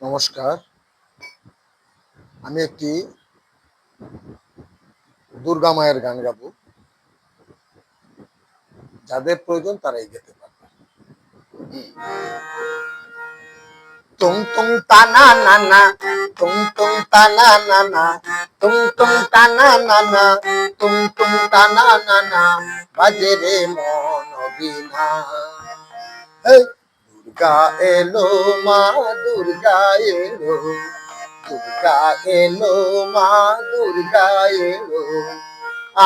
নমস্কার। আমি একটি দুর্গা মায়ের গান গাবো। যাদের প্রয়োজন তারাই গেতে পারবে। তুং তুং তানা নানা, তুং তুং তানা নানা, তুং তুং তানা নানা, তুং তুং তানা নানা, বাজে রে মন বিনা। দুর্গা এলো মা, দুর্গা এলো, দুর্গা এলো মা, দুর্গা এলো।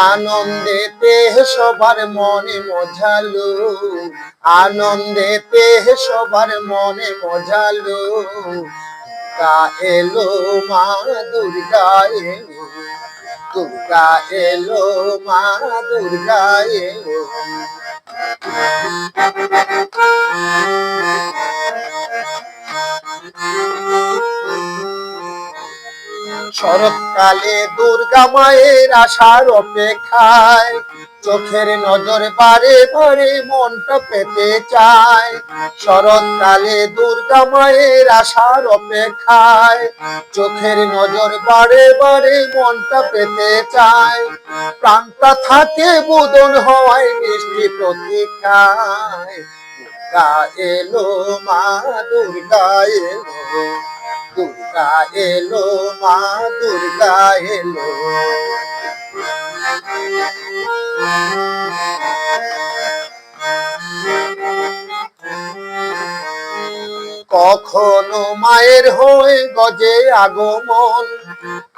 আনন্দেতে সবার মনে মজালো, আনন্দেতে সবার মনে মজালো। দুর্গা এলো মা, দুর্গা এলো, দুর্গা এলো মা, দুর্গা এলো। শরৎকালে দুর্গা মায়ের আসার অপেক্ষায়, চোখের নজর বারে বারে মনটা পেতে চায়। শরৎকালে দুর্গা মায়ের আসার অপেক্ষায়, চোখের নজর বারে বারে মনটা পেতে চায়। প্রাণটা থাকে বোধন হওয়ায় মিষ্টি প্রতীক্ষায়। দুর্গা এলো মা, দুর্গা এলো, দুর্গা এলো মা, দুর্গা এলো। কখনো মায়ের হয়ে গজে আগমন,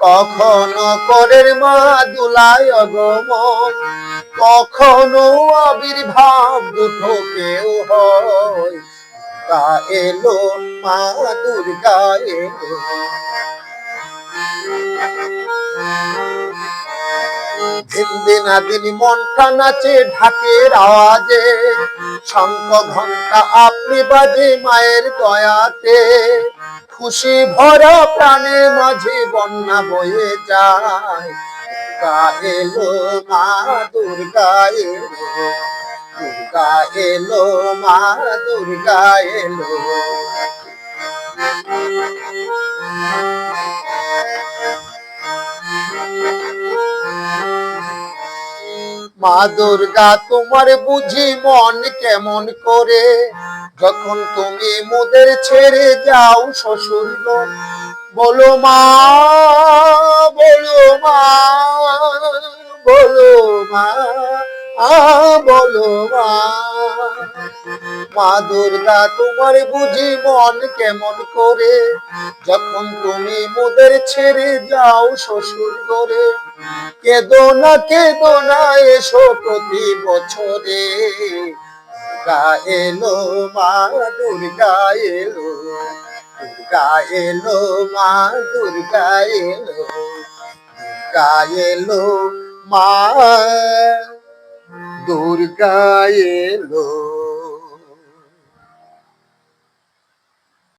কখনো করের মা দুলায় আগমন, কখনো আবির্ভাব দুটো কেউ হয়। দুর্গা এলো মা, দুর্গা এলো। দিন দিন আদিন মনটা নাচে ঢাকের আওয়াজে, শঙ্খ ঘন্টা আপনি বাজে মায়ের দয়াতে। খুশি ভরা প্রাণে মাঝে বন্যা বয়ে যায়। দুর্গা এলো মা, দুর্গা এলো, দুর্গা এলো মা, দুর্গা এলো। মা দুর্গা তোমার বুঝি মন কেমন করে, যখন তুমি মোদের ছেড়ে যাও শ্বশুর ঘর। বলো মা, বলো মা, বলো মা, বলো মা। মা দুর্গা তোমার বুঝি মন কেমন করে, যখন তুমি মোদের ছেড়ে যাও শ্বশুর ঘরে। কেঁদো না এসো প্রতি বছরে। দুর্গা এলো মা, দুর্গা এলো, দুর্গা এলো মা, দুর্গা এলো, দুর্গা এলো মা, দুর্গা এলো।